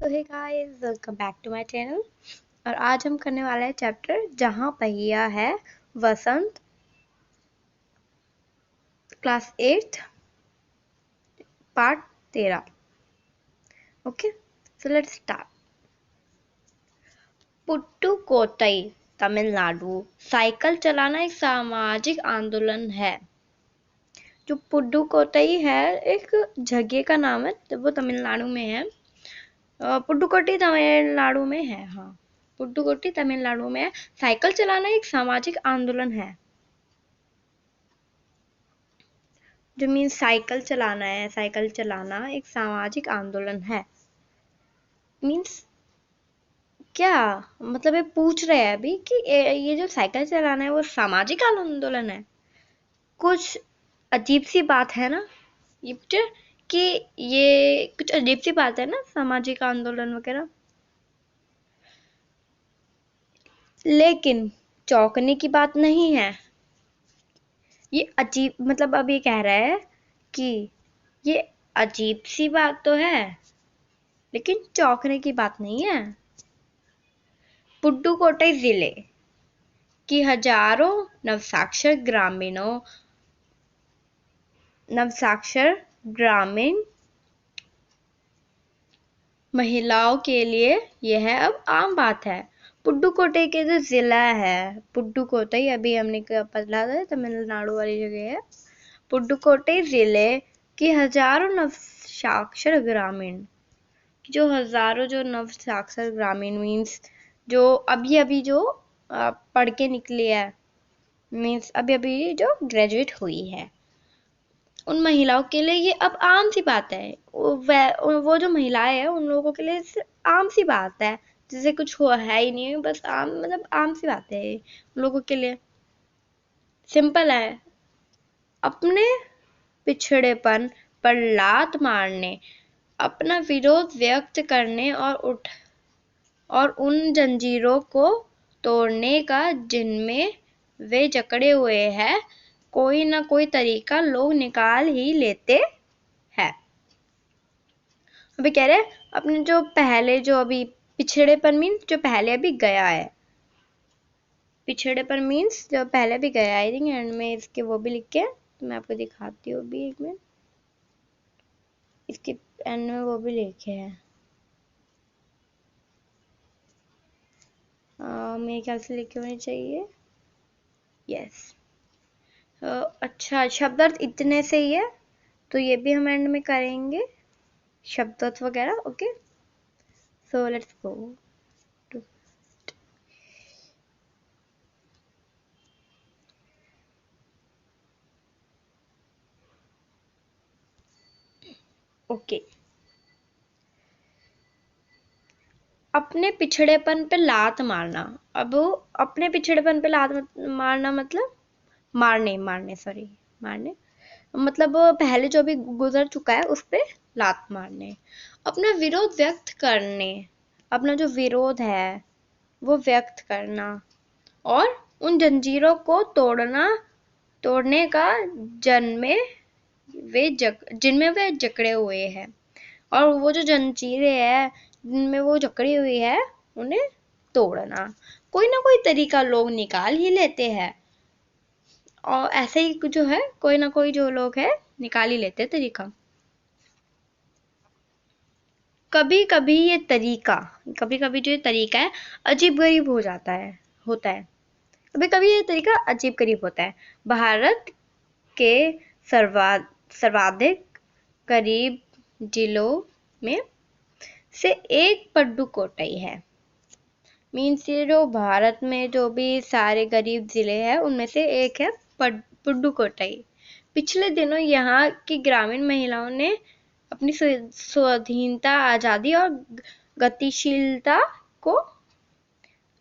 तो hey guys, welcome back to my channel. और आज हम करने वाला है चैप्टर जहाँ पहिया है Vasant, class 8 part 13। Okay, so let's start. Pudukkottai, Tamil Nadu. Cycle चलाना एक सामाजिक आंदोलन है। जो पुड्डुकोट्टई है एक जगह का नाम है, तो वो तमिलनाडु में है। पुड्डुकोट्टई तमिलनाडु में है। हाँ, पुड्डुकोट्टई तमिलनाडु में है। साइकिल चलाना एक सामाजिक आंदोलन है। जो मीन्स साइकिल चलाना है, साइकिल चलाना एक सामाजिक आंदोलन है। मीन्स क्या मतलब ये पूछ रहे हैं अभी कि ये जो साइकिल चलाना है वो सामाजिक आंदोलन है। कुछ अजीब सी बात है ना ये पिक्चर, कि ये कुछ अजीब सी बात है ना, सामाजिक आंदोलन वगैरह। लेकिन चौंकने की बात नहीं है। ये अजीब मतलब अब ये कह रहा है कि ये अजीब सी बात तो है, लेकिन चौंकने की बात नहीं है। पुड्डुकोट्टई जिले की हजारों नवसाक्षर ग्रामीण महिलाओं के लिए यह अब आम बात है। पुड्डुकोट्टई के जो जिला है, पुड्डुकोट्टई अभी हमने पढ़ा था, तमिलनाडु वाली जगह है। पुड्डुकोट्टई जिले की हजारों नवसाक्षर ग्रामीण, जो हजारों जो नवसाक्षर ग्रामीण मीन्स जो अभी जो पढ़ के निकली है, मीन्स अभी जो ग्रेजुएट हुई है, उन महिलाओं के लिए ये अब आम सी बात है। वो जो महिलाएं हैं उन लोगों के लिए आम सी बात है, जैसे कुछ हुआ है ही नहीं, बस आम मतलब आम सी बात है उन लोगों के लिए। सिंपल है। अपने पिछड़ेपन पर लात मारने, अपना विरोध व्यक्त करने और उन जंजीरों को तोड़ने का जिनमें वे जकड़े हुए हैं, कोई ना कोई तरीका लोग निकाल ही लेते हैं। अभी कह रहे अपने जो पहले जो अभी पिछड़ेपन मीन्स जो पहले अभी गया है, पिछड़ेपन मीन्स जो पहले भी गया। आई थिंक एंड में इसके वो भी लिख के तो मैं आपको दिखाती हूँ अभी एक मिनट। इसके एंड में वो भी लिखे हैं, मेरे ख्याल से लिखे होने चाहिए। यस, अच्छा, शब्दार्थ इतने से ही है, तो ये भी हम एंड में करेंगे, शब्दार्थ वगैरह। Okay, so let's go to okay. अपने पिछड़ेपन पे लात मारना। अब अपने पिछड़ेपन पे लात मारना मतलब मारने मतलब पहले जो भी गुजर चुका है उस पे लात मारने। अपना विरोध व्यक्त करने, अपना जो विरोध है वो व्यक्त करना, और उन जंजीरों को तोड़ने का जिनमें वे जकड़े हुए हैं, और वो जो जंजीरें हैं जिनमें वो जकड़ी हुई है उन्हें तोड़ना। कोई ना कोई तरीका लोग निकाल ही लेते हैं, और ऐसे ही जो है कोई ना कोई जो लोग है निकाल ही लेते हैं तरीका। कभी कभी जो ये तरीका है अजीब गरीब होता है। कभी कभी ये तरीका अजीब गरीब होता है। भारत के सर्वाधिक गरीब जिलों में से एक पुड्डुकोट्टई है। मीन्स ये जो भारत में जो भी सारे गरीब जिले हैं उनमें से एक है पुड्डुकोट्टई। पिछले दिनों यहाँ की ग्रामीण महिलाओं ने अपनी स्वाधीनता, आजादी और गतिशीलता को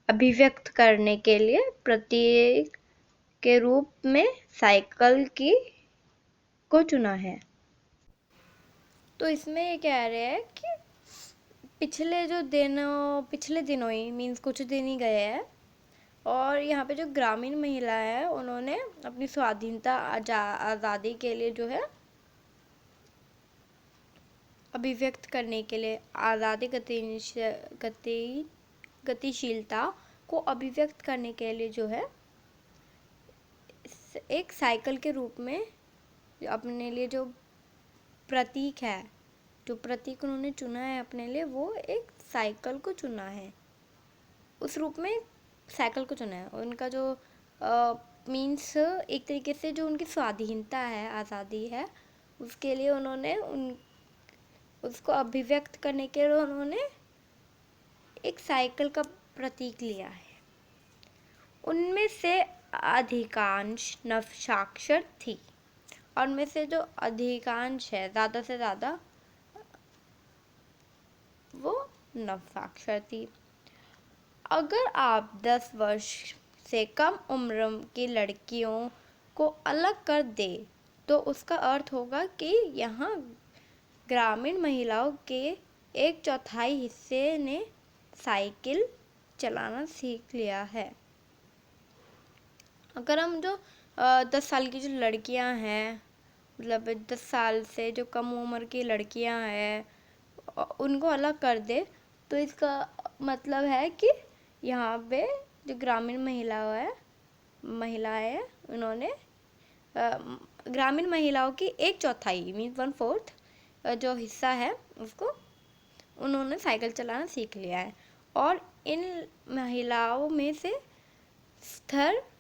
अभिव्यक्त करने के लिए प्रतीक के रूप में साइकिल को चुना है। तो इसमें ये कह रहे हैं कि पिछले दिनों ही मीन्स कुछ दिन ही गए हैं, और यहाँ पे जो ग्रामीण महिला है उन्होंने अपनी स्वाधीनता, आज़ादी के लिए जो है अभिव्यक्त करने के लिए आज़ादी गतिशीलता को अभिव्यक्त करने के लिए जो है एक साइकिल के रूप में अपने लिए जो प्रतीक है, जो प्रतीक उन्होंने चुना है अपने लिए, वो एक साइकिल को चुना है, उस रूप में साइकिल को चुना है। उनका जो मीन्स एक तरीके से जो उनकी स्वाधीनता है, आज़ादी है, उसके लिए उन्होंने उसको अभिव्यक्त करने के लिए उन्होंने एक साइकिल का प्रतीक लिया है। उनमें से अधिकांश नवसाक्षर थी, और उनमें से जो अधिकांश है, ज़्यादा से ज़्यादा, वो नवसाक्षर थी। अगर आप 10 वर्ष से कम उम्र की लड़कियों को अलग कर दे तो उसका अर्थ होगा कि यहाँ ग्रामीण महिलाओं के 1/4 हिस्से ने साइकिल चलाना सीख लिया है। अगर हम जो 10 साल की जो लड़कियां हैं, मतलब 10 साल से जो कम उम्र की लड़कियां हैं, उनको अलग कर दे तो इसका मतलब है कि यहाँ पे जो ग्रामीण महिलाएं हैं, उन्होंने ग्रामीण महिलाओं की 1/4 मीन्स 1/4 जो हिस्सा है उसको उन्होंने साइकिल चलाना सीख लिया है। और इन महिलाओं में से 70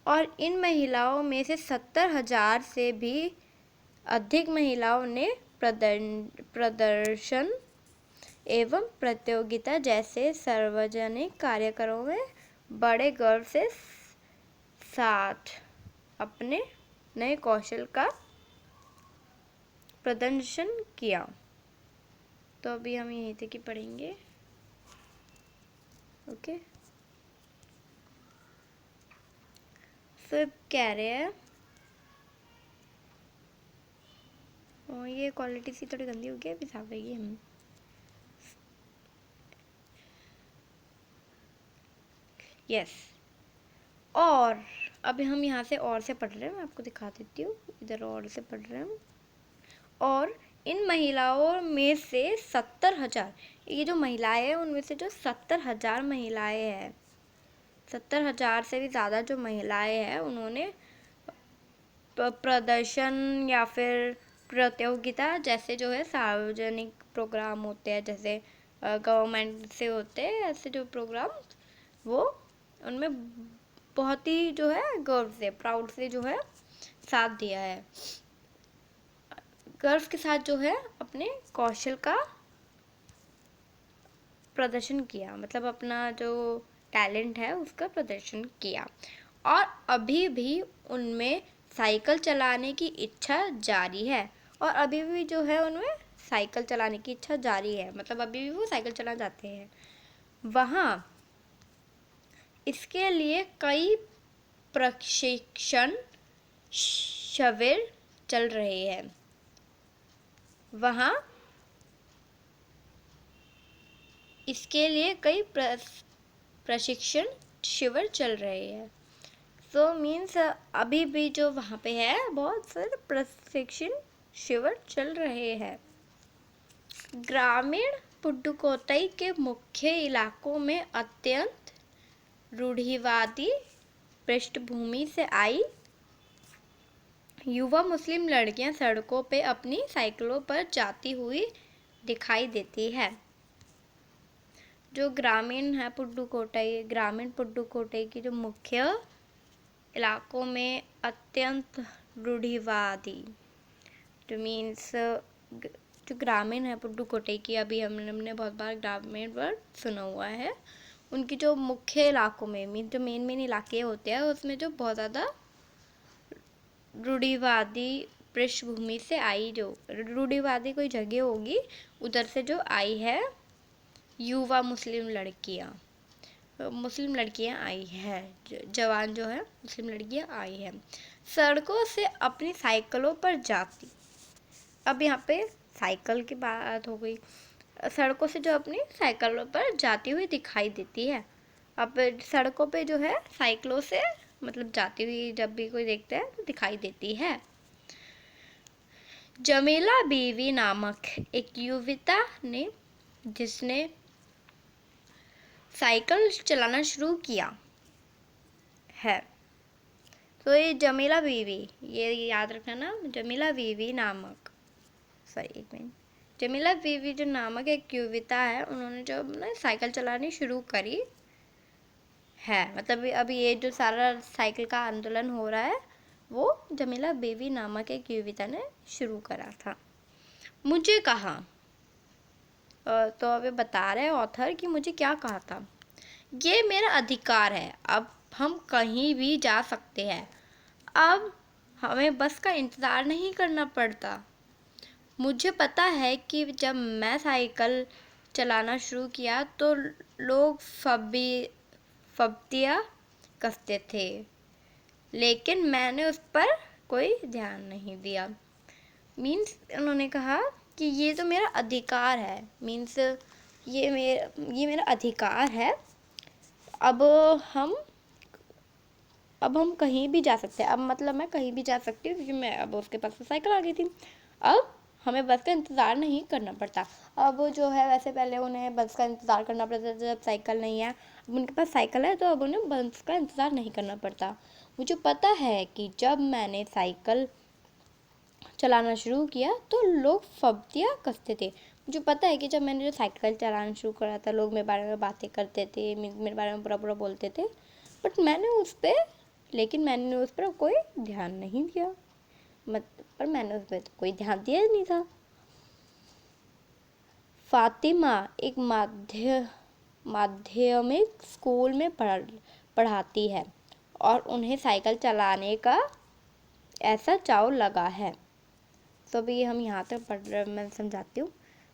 और इन महिलाओं में से 70,000 से भी अधिक महिलाओं ने प्रदर्शन एवं प्रतियोगिता जैसे सार्वजनिक कार्यक्रमों में बड़े गर्व से साथ अपने नए कौशल का प्रदर्शन किया। तो अभी हम यहीं तक ही पढ़ेंगे। ओके, तो कह रहे हैं, और ये क्वालिटी सी थोड़ी गंदी हो गई, अभी साफ रहेगी हम। यस, और अभी हम यहाँ से और से पढ़ रहे हैं, मैं आपको दिखा देती हूँ, इधर और से पढ़ रहे हैं। और इन महिलाओं में से 70,000, ये जो महिलाएं हैं उनमें से जो 70,000 महिलाएं हैं, 70,000 से भी ज़्यादा जो महिलाएं हैं, उन्होंने प्रदर्शन या फिर प्रतियोगिता जैसे जो है सार्वजनिक प्रोग्राम होते हैं, जैसे गवर्नमेंट से होते हैं ऐसे जो प्रोग्राम, वो उनमें बहुत ही जो है गर्व से, प्राउड से जो है साथ दिया है, गर्व के साथ जो है अपने कौशल का प्रदर्शन किया, मतलब अपना जो टैलेंट है उसका प्रदर्शन किया। और अभी भी उनमें साइकिल चलाने की इच्छा जारी है, और अभी भी जो है उनमें साइकिल चलाने की इच्छा जारी है, मतलब अभी भी वो साइकिल चलाना चाहते हैं। वहाँ इसके लिए कई प्रशिक्षण शिविर चल रहे हैं। वहाँ इसके लिए कई प्रशिक्षण शिविर चल रहे हैं। सो मीन्स अभी भी जो वहाँ पे है बहुत सारे प्रशिक्षण शिविर चल रहे हैं। ग्रामीण पुडुकोट्टई के मुख्य इलाकों में अत्यंत रूढ़िवादी पृष्ठभूमि से आई युवा मुस्लिम लड़कियां सड़कों पे अपनी साइकिलों पर जाती हुई दिखाई देती है। जो ग्रामीण पुडुकोट्टई की जो मुख्य इलाकों में अत्यंत रूढ़िवादी, जो मीन्स जो ग्रामीण है पुडुकोट्टई की, अभी हमने बहुत बार ग्रामीण वर्ड सुना हुआ है, उनकी जो मुख्य इलाकों में मीन्स जो मेन इलाके होते हैं उसमें जो बहुत ज़्यादा रूढ़िवादी पृष्ठभूमि से आई, जो रूढ़िवादी कोई जगह होगी उधर से जो आई है युवा मुस्लिम लड़कियां आई है, जवान जो है मुस्लिम लड़कियां आई है, सड़कों से अपनी साइकिलों पर जाती। अब यहाँ पे साइकिल की बात हो गई, सड़कों से जो अपनी साइकिलों पर जाती हुई दिखाई देती है। अब सड़कों पे जो है साइकिलों से मतलब जाती हुई जब भी कोई देखता है तो दिखाई देती है। जमीला बीवी नामक एक युवती ने जिसने साइकिल चलाना शुरू किया है। तो ये जमीला बीवी, ये याद रखना ना, जमीला बीवी नामक, सॉरी एक मिनट, जमीला बीवी जो नामक एक युवती है, उन्होंने जो ना साइकिल चलानी शुरू करी है, मतलब अभी ये जो सारा साइकिल का आंदोलन हो रहा है वो जमीला बीवी नामक एक युवती ने शुरू करा था। मुझे कहा, तो अभी बता रहे ऑथर कि मुझे क्या कहा था। ये मेरा अधिकार है, अब हम कहीं भी जा सकते हैं, अब हमें बस का इंतज़ार नहीं करना पड़ता। मुझे पता है कि जब मैं साइकिल चलाना शुरू किया तो लोग फब्तियाँ कसते थे, लेकिन मैंने उस पर कोई ध्यान नहीं दिया। मीन्स उन्होंने कहा कि ये तो मेरा अधिकार है, मीन्स ये मेरा अधिकार है, अब हम कहीं भी जा सकते हैं। अब मतलब मैं कहीं भी जा सकती हूँ क्योंकि मैं अब उसके पास तो साइकिल आ गई थी, अब हमें बस का इंतज़ार नहीं करना पड़ता। अब जो है वैसे पहले उन्हें बस का इंतज़ार करना पड़ता था जब साइकिल नहीं है, अब उनके पास साइकिल है तो अब उन्हें बस का इंतज़ार नहीं करना पड़ता। मुझे पता है कि जब मैंने साइकिल चलाना शुरू किया तो लोग फब्तियाँ कसते थे। मुझे पता है कि जब मैंने जो साइकिल चलाना शुरू करा था लोग मेरे बारे में बातें करते थे, मेरे बारे में बुरा बुरा बोलते थे, बट मैंने उस पर कोई ध्यान नहीं दिया, पर मैंने उस पर तो कोई ध्यान दिया ही नहीं था। फातिमा एक माध्यमिक स्कूल में पढ़ाती है और उन्हें साइकिल चलाने का ऐसा चाव लगा है। तो अभी हम यहाँ तक मैं समझाती हूँ।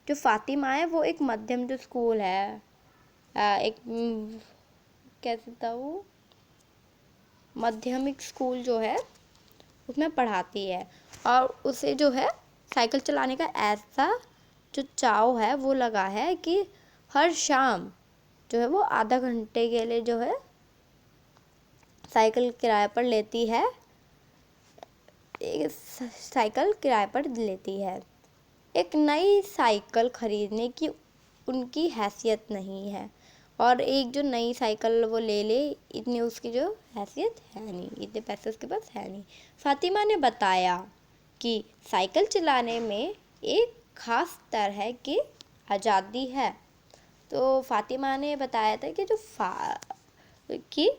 जो फातिमा है वो एक मध्यम जो स्कूल है, एक कैसे था वो, माध्यमिक स्कूल जो है उसमें पढ़ाती है और उसे जो है साइकिल चलाने का ऐसा जो चाव है वो लगा है कि हर शाम जो है वो आधा घंटे के लिए जो है साइकिल किराए पर लेती है, साइकिल किराए पर लेती है। एक नई साइकिल खरीदने की उनकी हैसियत नहीं है, और एक जो नई साइकिल वो ले इतनी उसकी जो हैसियत है नहीं, इतने पैसे उसके पास है नहीं। फातिमा ने बताया कि साइकिल चलाने में एक ख़ास तरह की आज़ादी है। तो फातिमा ने बताया था कि कि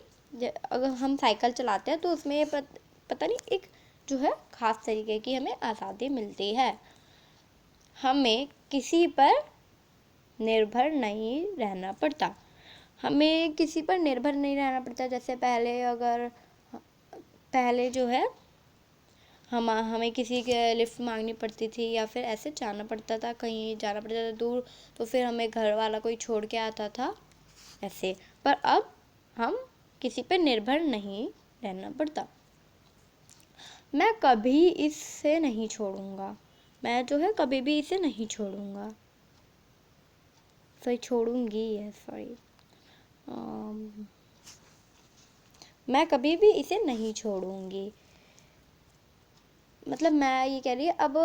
अगर हम साइकिल चलाते हैं तो उसमें पता नहीं एक जो है ख़ास तरीके की हमें आज़ादी मिलती है, हमें किसी पर निर्भर नहीं रहना पड़ता। हमें किसी पर निर्भर नहीं रहना पड़ता। जैसे पहले जो है हमें किसी के लिफ्ट मांगनी पड़ती थी या फिर ऐसे जाना पड़ता था, कहीं जाना पड़ता था दूर, तो फिर हमें घर वाला कोई छोड़ के आता था ऐसे। पर अब हम किसी पर निर्भर नहीं रहना पड़ता। मैं कभी इससे नहीं छोड़ूंगा, मैं जो है कभी भी इसे नहीं छोड़ूंगा, सॉरी छोड़ूंगी है, सॉरी मैं कभी भी इसे नहीं छोड़ूंगी। मतलब मैं ये कह रही है अब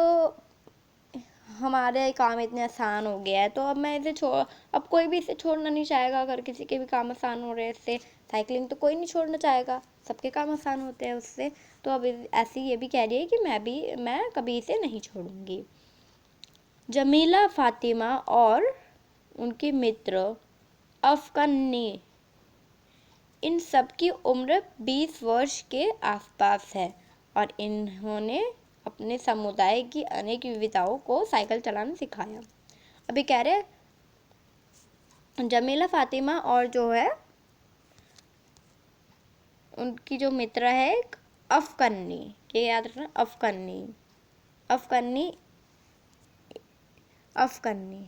हमारे काम इतने आसान हो गया है तो अब मैं इसे अब कोई भी इसे छोड़ना नहीं चाहेगा। अगर किसी के भी काम आसान हो रहे हैं इससे, साइकिलिंग तो कोई नहीं छोड़ना चाहेगा, सबके काम आसान होते हैं उससे। तो अब ऐसी ये भी कह रही है कि मैं कभी इसे नहीं छोड़ूंगी। जमीला, फातिमा और उनके मित्र अफकनी, इन सब की उम्र 20 वर्ष के आसपास है और इन्होंने अपने समुदाय की अनेक युवतियों को साइकिल चलाना सिखाया। अभी कह रहे जमीला, फातिमा और जो है उनकी जो मित्र है एक अफकनी, ये याद रखना, अफकनी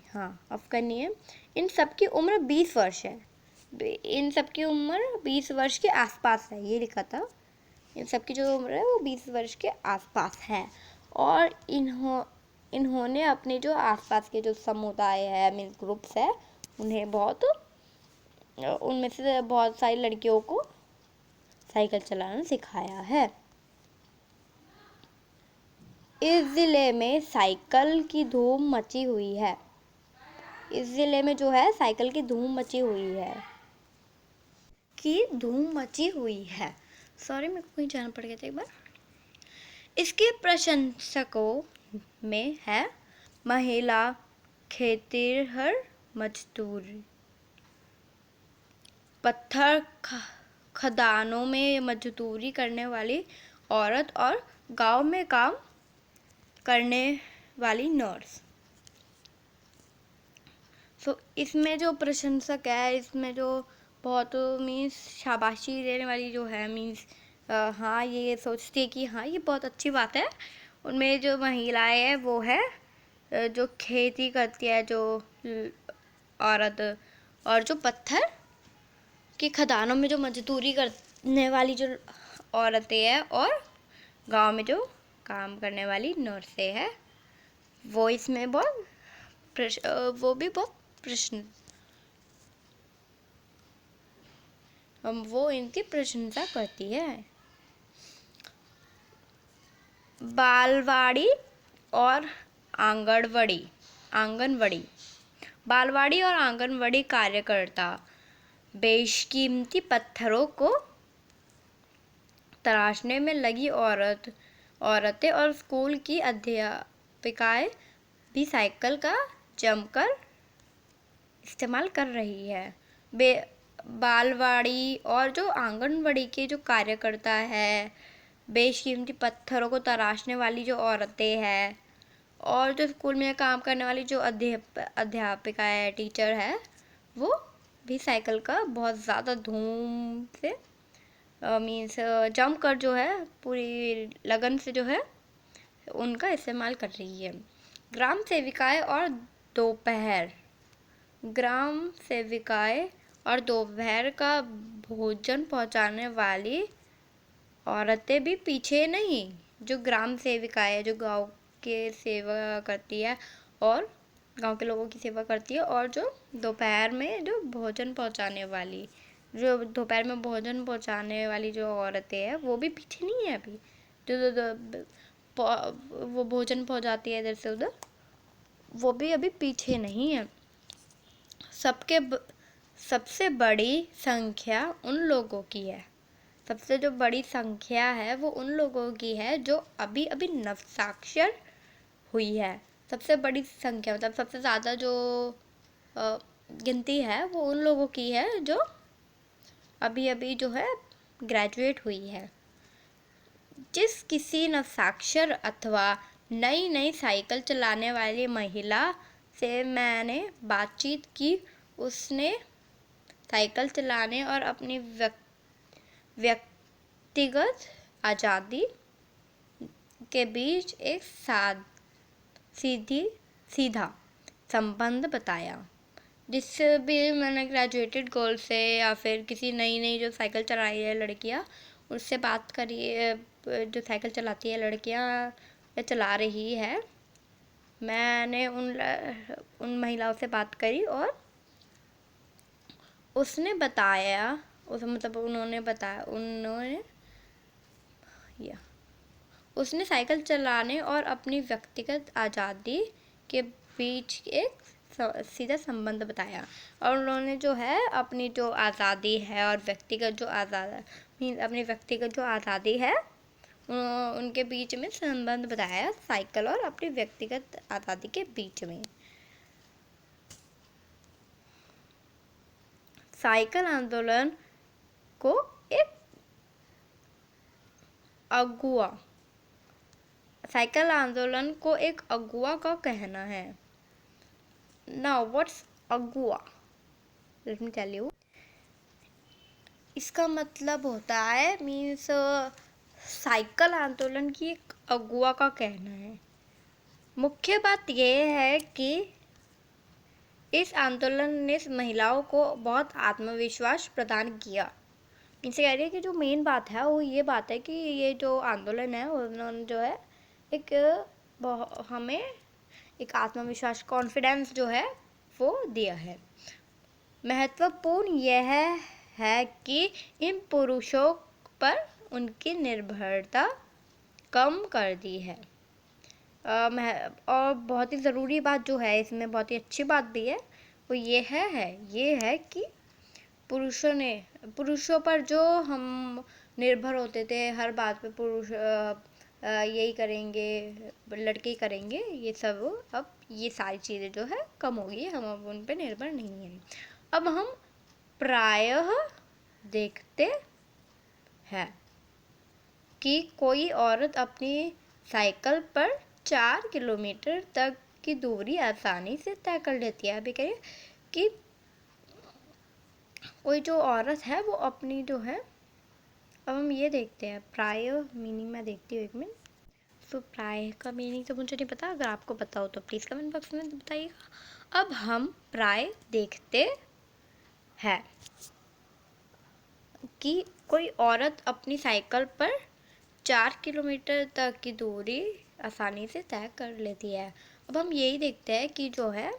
हाँ अफकनी है। इन सब की उम्र 20 वर्ष है, इन सब की उम्र 20 वर्ष के आसपास है, ये लिखा था। इन सब की जो उम्र है वो 20 वर्ष के आसपास है और इन्होंने अपने जो आसपास के जो समुदाय है, मीन्स ग्रुप्स है, उन्हें बहुत उनमें से बहुत सारी लड़कियों को साइकिल चलाना सिखाया है। इस ज़िले में साइकिल की धूम मची हुई है। इस ज़िले में जो है साइकिल की धूम मची हुई है। सॉरी, मेरे को कहीं जाना पड़ गया था एक बार। इसके प्रशंसकों में है महिला, खेतिहर मजदूर, पत्थर खदानों में मजदूरी करने वाली औरत और गांव में काम करने वाली नर्स। इसमें जो प्रशंसक है, इसमें जो बहुत मीन्स शाबाशी देने वाली जो है, मीन्स हाँ ये सोचती है कि हाँ ये बहुत अच्छी बात है। उनमें जो महिलाएं है वो है जो खेती करती है जो औरत, और जो पत्थर की खदानों में जो मजदूरी करने वाली जो औरतें हैं, और गांव में जो काम करने वाली नर्सें हैं, वो इसमें बहुत वो भी बहुत प्रश्न वो इनकी प्रशंसा करती है। बालवाड़ी और आंगनवाड़ी बालवाड़ी और आंगनवाड़ी कार्यकर्ता बेशकीमती पत्थरों को तराशने में लगी औरतें और स्कूल की अध्यापिकाएं भी साइकिल का जमकर इस्तेमाल कर रही है। बालवाड़ी और जो आंगनवाड़ी के जो कार्यकर्ता है, बेशकीमती पत्थरों को तराशने वाली जो औरतें हैं, और जो स्कूल में काम करने वाली जो अध्यापिका है, टीचर है, वो भी साइकिल का बहुत ज़्यादा धूम से मीन्स जम कर जो है पूरी लगन से जो है उनका इस्तेमाल कर रही है। ग्राम सेविकाएं और दोपहर का भोजन पहुंचाने वाली औरतें भी पीछे नहीं। जो ग्राम सेविकाएं है, जो गांव के सेवा करती है और गांव के लोगों की सेवा करती है, और जो दोपहर में भोजन पहुंचाने वाली जो औरतें हैं, वो भी पीछे नहीं है। अभी वो भोजन पहुंचाती है इधर से उधर, वो भी अभी पीछे नहीं है। सबसे बड़ी संख्या उन लोगों की है। सबसे जो बड़ी संख्या है वो उन लोगों की है जो अभी अभी नवसाक्षर हुई है। सबसे बड़ी संख्या मतलब सबसे ज़्यादा जो गिनती है वो उन लोगों की है जो अभी अभी जो है ग्रेजुएट हुई है। जिस किसी नवसाक्षर अथवा नई साइकिल चलाने वाली महिला से मैंने बातचीत की, उसने साइकिल चलाने और अपनी व्यक्तिगत आज़ादी के बीच एक सीधा संबंध बताया। जिससे भी मैंने ग्रेजुएटेड गर्ल से या फिर किसी नई जो साइकिल चला रही है लड़कियाँ, उससे बात करी, जो साइकिल चलाती है लड़कियाँ या चला रही है, मैंने उन महिलाओं से बात करी और उसने साइकिल चलाने और अपनी व्यक्तिगत आज़ादी के बीच एक सीधा संबंध बताया। और उन्होंने जो है अपनी जो आज़ादी है और अपनी व्यक्तिगत जो आज़ादी है उनके बीच में संबंध बताया, साइकिल और अपनी व्यक्तिगत आज़ादी के बीच में। साइकिल आंदोलन को एक अगुआ का कहना है। Now what's अगुआ? Let me tell you. इसका मतलब होता है मीन्स साइकिल आंदोलन की एक अगुआ का कहना है। मुख्य बात यह है कि इस आंदोलन ने महिलाओं को बहुत आत्मविश्वास प्रदान किया। इनसे कह रही है कि जो मेन बात है वो ये बात है कि ये जो आंदोलन है उन्होंने जो है हमें एक आत्मविश्वास, कॉन्फिडेंस जो है वो दिया है। महत्वपूर्ण यह है कि इन पुरुषों पर उनकी निर्भरता कम कर दी है। और बहुत ही ज़रूरी बात जो है इसमें, बहुत ही अच्छी बात भी है, वो ये है कि पुरुषों पर जो हम निर्भर होते थे हर बात पे, पुरुष यही करेंगे, लड़के ही करेंगे, ये सब अब ये सारी चीज़ें जो है कम हो गई है, हम अब उन पे निर्भर नहीं हैं। अब हम प्रायः देखते हैं कि कोई औरत अपनी साइकिल पर 4 किलोमीटर तक की दूरी आसानी से तय कर लेती है। अभी कहिए कि कोई जो औरत है वो अपनी जो है, अब हम ये देखते हैं प्राय मीनिंग में देखती हूँ एक मिनट। तो प्राय का मीनिंग तो मुझे नहीं पता, अगर आपको पता हो तो प्लीज़ कमेंट बॉक्स में बताइएगा। अब हम प्राय देखते हैं कि कोई औरत अपनी साइकिल पर 4 किलोमीटर तक की दूरी आसानी से तय कर लेती है। अब हम यही देखते हैं कि जो है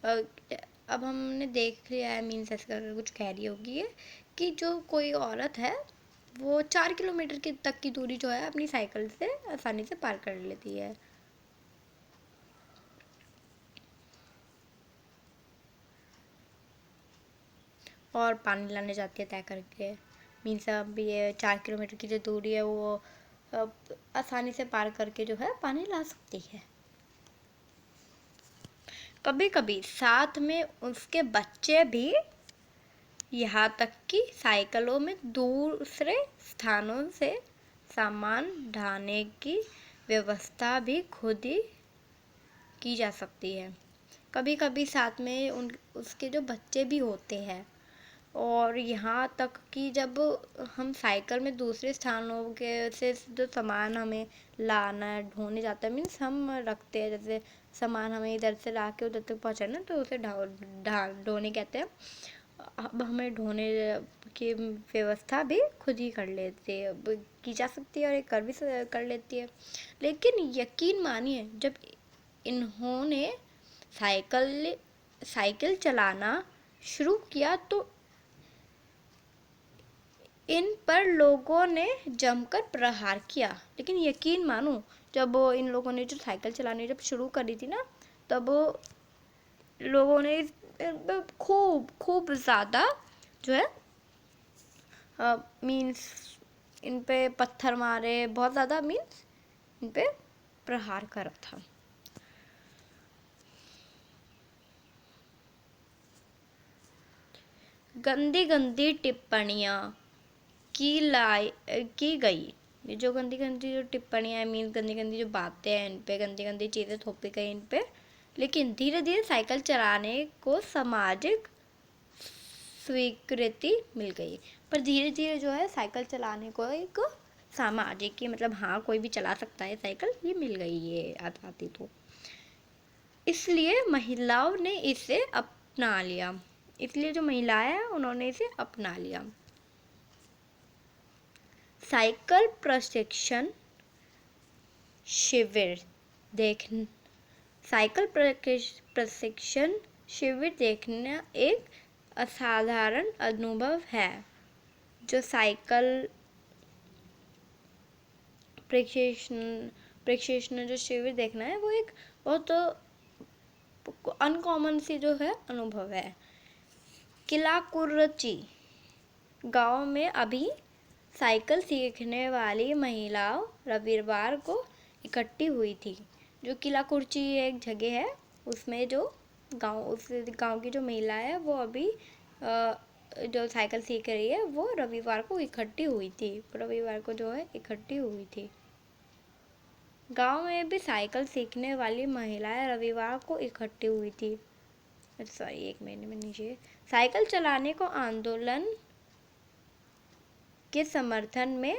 अब हमने देख लिया है, मीन्स ऐसा कुछ कह रही होगी कि जो कोई औरत है वो 4 किलोमीटर की तक की दूरी जो है अपनी साइकिल से आसानी से पार कर लेती है। और पानी लाने जाती है तय करके, मीन्स अब ये 4 किलोमीटर की जो दूरी है वो आसानी से पार करके जो है पानी ला सकती है। कभी कभी साथ में उसके बच्चे भी, यहाँ तक कि साइकिलों में दूसरे स्थानों से सामान ढाने की व्यवस्था भी खुद ही की जा सकती है। कभी कभी साथ में उसके जो बच्चे भी होते हैं, और यहाँ तक कि जब हम साइकिल में दूसरे स्थानों के से जो सामान हमें लाना है, ढोने जाता है, मीन्स हम रखते हैं, जैसे सामान हमें इधर से ला के उधर तक पहुँचाना, तो उसे ढोने कहते हैं। अब हमें ढोने की व्यवस्था भी खुद ही कर लेते हैं, की जा सकती है, और ये कर लेती है। लेकिन यकीन मानिए, जब इन्होंने साइकिल चलाना शुरू किया तो इन पर लोगों ने जमकर प्रहार किया। लेकिन यकीन मानो, जब इन लोगों ने जो साइकिल चलानी जब शुरू करी थी ना, तब लोगों ने खूब ज़्यादा जो है मीन्स इन पे पत्थर मारे, बहुत ज़्यादा मीन्स इन पे प्रहार करा था। गंदी गंदी टिप्पणियाँ की गई। ये जो गंदी गंदी जो टिप्पणियाँ हैं, मीन्स गंदी गंदी जो बातें हैं, इन पे गंदी गंदी चीज़ें थोपी गई इन पे। लेकिन धीरे धीरे साइकिल चलाने को सामाजिक स्वीकृति मिल गई। पर धीरे धीरे जो है साइकिल चलाने को एक सामाजिक की, मतलब हाँ कोई भी चला सकता है साइकिल, ये मिल गई ये आज़ादी तो। इसलिए महिलाओं ने इसे अपना लिया। इसलिए जो महिलाएं हैं उन्होंने इसे अपना लिया। साइकिल प्रशिक्षण शिविर देखना एक असाधारण अनुभव है। जो साइकिल प्रशिक्षण जो शिविर देखना है, वो एक बहुत अनकॉमन सी जो है अनुभव है। किलाकुरची गांव में अभी साइकिल सीखने वाली महिलाओं रविवार को इकट्ठी हुई थी। जो किलाकुरची एक जगह है, उसमें जो उस गांव की जो महिला है वो अभी जो साइकिल सीख रही है वो रविवार को इकट्ठी हुई थी। रविवार को जो है इकट्ठी हुई थी। गांव में भी साइकिल सीखने वाली महिलाएं रविवार को इकट्ठी हुई थी। सॉरी, एक महीने में नीचे। साइकिल चलाने को आंदोलन के समर्थन में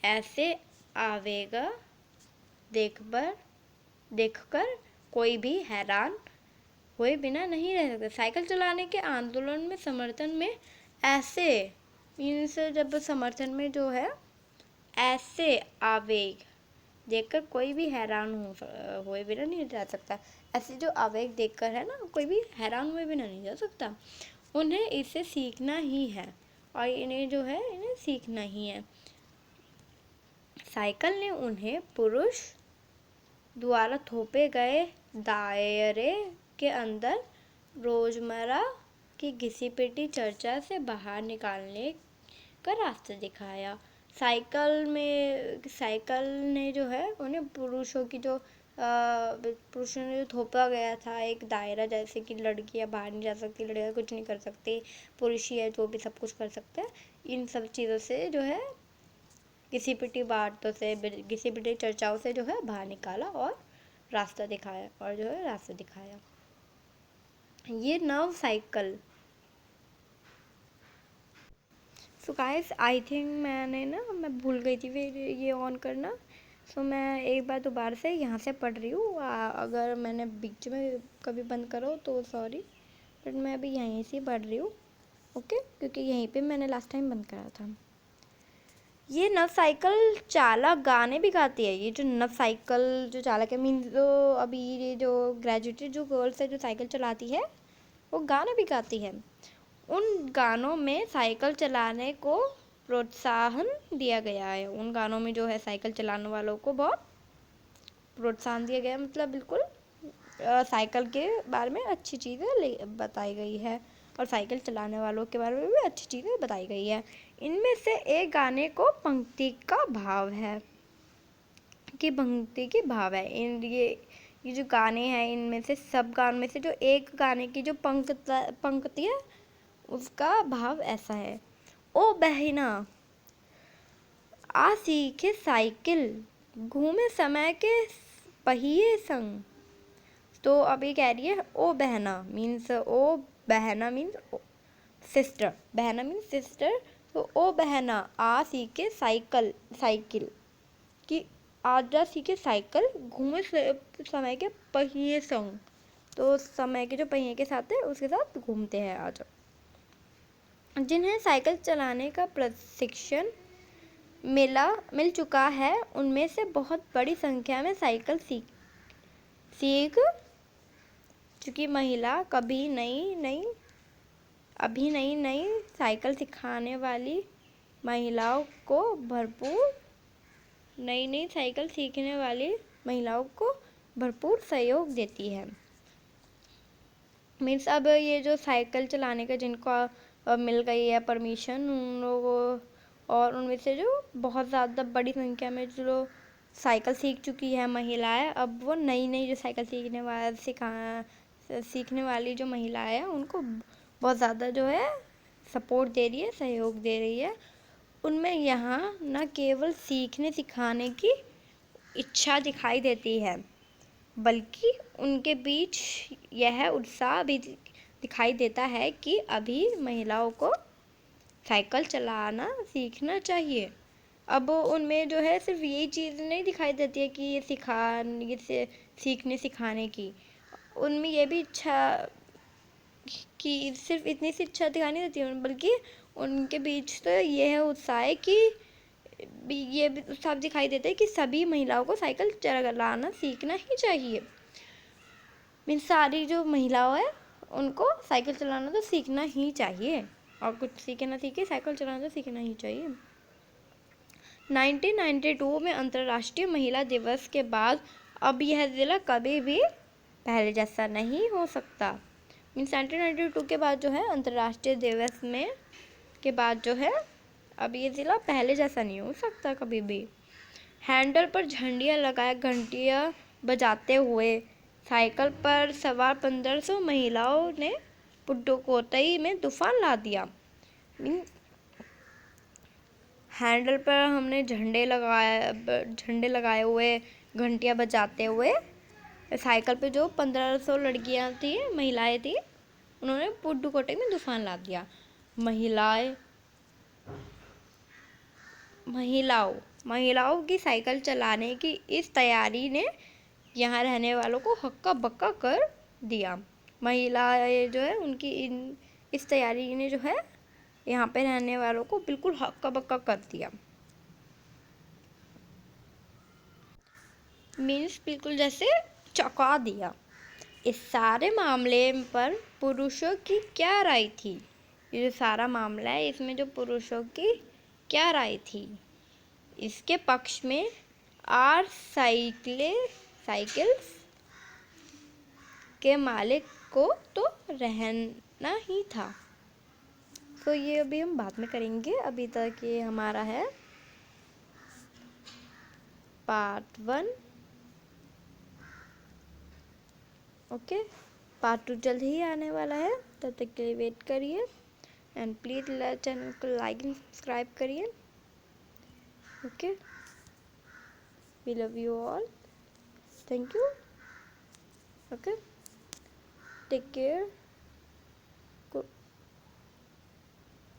ऐसे आवेग देखकर कोई भी हैरान हुए बिना नहीं रह सकता। साइकिल चलाने के आंदोलन में समर्थन में ऐसे मीन्स, जब समर्थन में जो है ऐसे आवेग देखकर कोई भी हैरान हुए बिना नहीं जा सकता। ऐसे जो आवेग देखकर है ना, कोई भी हैरान हुए बिना नहीं जा सकता। उन्हें इसे सीखना ही है और इन्हें जो है इन्हें सीखना ही है। साइकिल ने उन्हें पुरुष द्वारा थोपे गए दायरे के अंदर रोजमर्रा की घिसी पिटी चर्चा से बाहर निकालने का रास्ता दिखाया। साइकिल ने जो है उन्हें पुरुषों की जो पुरुषों ने जो थोपा गया था एक दायरा, जैसे कि लड़कियां बाहर नहीं जा सकती, लड़कियां कुछ नहीं कर सकती, पुरुष ही है जो भी सब कुछ कर सकते हैं, इन सब चीज़ों से जो है घिसी पिटी बातों से, घिसी पिटी चर्चाओं से जो है बाहर निकाला और रास्ता दिखाया। ये नव cycle. So guys, I think मैं भूल गई थी फिर ये ऑन करना। सो मैं एक बार दोबारा से यहाँ से पढ़ रही हूँ। अगर मैंने बीच में कभी बंद करो तो सॉरी, बट मैं अभी यहीं से पढ़ रही हूँ। ओके, क्योंकि यहीं पे मैंने लास्ट टाइम बंद करा था। ये नव साइकिल चालक गाने भी गाती है। ये जो नव साइकिल जो चालक है, मीन्स जो अभी ये जो ग्रेजुएटेड जो गर्ल्स है जो साइकिल चलाती है, वो गाने भी गाती है। उन गानों में साइकिल चलाने को प्रोत्साहन दिया गया है। उन गानों में जो है साइकिल चलाने वालों को बहुत प्रोत्साहन दिया गया है, मतलब बिल्कुल साइकिल के बारे में अच्छी चीज़ें बताई गई है और साइकिल चलाने वालों के बारे में भी अच्छी चीज़ें बताई गई है। इनमें से एक गाने को पंक्ति का भाव है ये जो गाने हैं, इनमें से सब गानों में से जो एक गाने की जो पंक्ति है उसका भाव ऐसा है। ओ बहना आ सीखे साइकिल, घूमे समय के पहिए संग। तो अभी कह रही है ओ बहना मीन्स सिस्टर, बहना मीन्स सिस्टर। तो ओ बहना आ सीखे साइकिल कि आज जा सीखे साइकिल, घूमे समय के पहिए संग। तो समय के जो पहिए के साथ है उसके साथ घूमते हैं आज। जिन्हें साइकिल चलाने का प्रशिक्षण मिल चुका है, उनमें से बहुत बड़ी संख्या में साइकिल सीख चुकी महिला अभी नई साइकिल सिखाने वाली महिलाओं को भरपूर सहयोग देती है। मीन्स अब ये जो साइकिल चलाने का जिनको मिल गई है परमिशन, उन लोगों और उनमें से जो बहुत ज़्यादा बड़ी संख्या में जो साइकिल सीख चुकी है महिलाएं, अब वो नई जो साइकिल सीखने वाली जो महिलाएं हैं उनको बहुत ज़्यादा जो है सपोर्ट दे रही है, सहयोग दे रही है। उनमें यहाँ न केवल सीखने सिखाने की इच्छा दिखाई देती है, बल्कि उनके बीच यह उत्साह भी दिखाई देता है कि अभी महिलाओं को साइकिल चलाना सीखना चाहिए। अब उनमें जो है सिर्फ यही चीज़ नहीं दिखाई देती है कि ये सीखने सिखाने की, उनमें ये भी इच्छा कि सिर्फ इतनी सी इच्छा दिखाई नहीं देती है, बल्कि उनके बीच तो ये है उत्साह है कि ये भी साफ दिखाई देता है कि सभी महिलाओं को साइकिल चलाना सीखना ही चाहिए। मीन्स सारी जो महिलाओं है उनको साइकिल चलाना तो सीखना ही चाहिए, और कुछ सीखे ना सीखे साइकिल चलाना तो सीखना ही चाहिए। 1992 में अंतर्राष्ट्रीय महिला दिवस के बाद अब यह ज़िला कभी भी पहले जैसा नहीं हो सकता। मीन्स 1992 के बाद जो है अंतर्राष्ट्रीय दिवस में के बाद जो है अब ये ज़िला पहले जैसा नहीं हो सकता कभी भी। हैंडल पर झंडियाँ लगाए घंटियाँ बजाते हुए साइकिल पर सवार 1500 महिलाओं ने पुडुकोट्टई में तूफान ला दिया। हैंडल पर हमने झंडे लगाए हुए घंटियाँ बजाते हुए साइकिल पे जो 1500 लड़कियाँ थी, महिलाएं थी, उन्होंने पुडुकोट्टई में तूफान ला दिया। महिलाओं की साइकिल चलाने की इस तैयारी ने यहाँ रहने वालों को हक्का बक्का कर दिया। महिलाएं जो है उनकी इस तैयारी ने जो है यहाँ पे रहने वालों को बिल्कुल हक्का बक्का कर दिया। मीन्स बिल्कुल जैसे चौंका दिया। इस सारे मामले पर पुरुषों की क्या राय थी? ये जो सारा मामला है इसमें जो पुरुषों की क्या राय थी? इसके पक्ष में आर साइकिल्स के मालिक को तो रहना ही था। तो ये अभी हम बाद में करेंगे। अभी तक ये हमारा है पार्ट 1। ओके, पार्ट 2 जल्द ही आने वाला है, तब तक के लिए वेट करिए एंड प्लीज़ चैनल को लाइक एंड सब्सक्राइब करिए। Okay, we love you all, thank you. Okay, take care.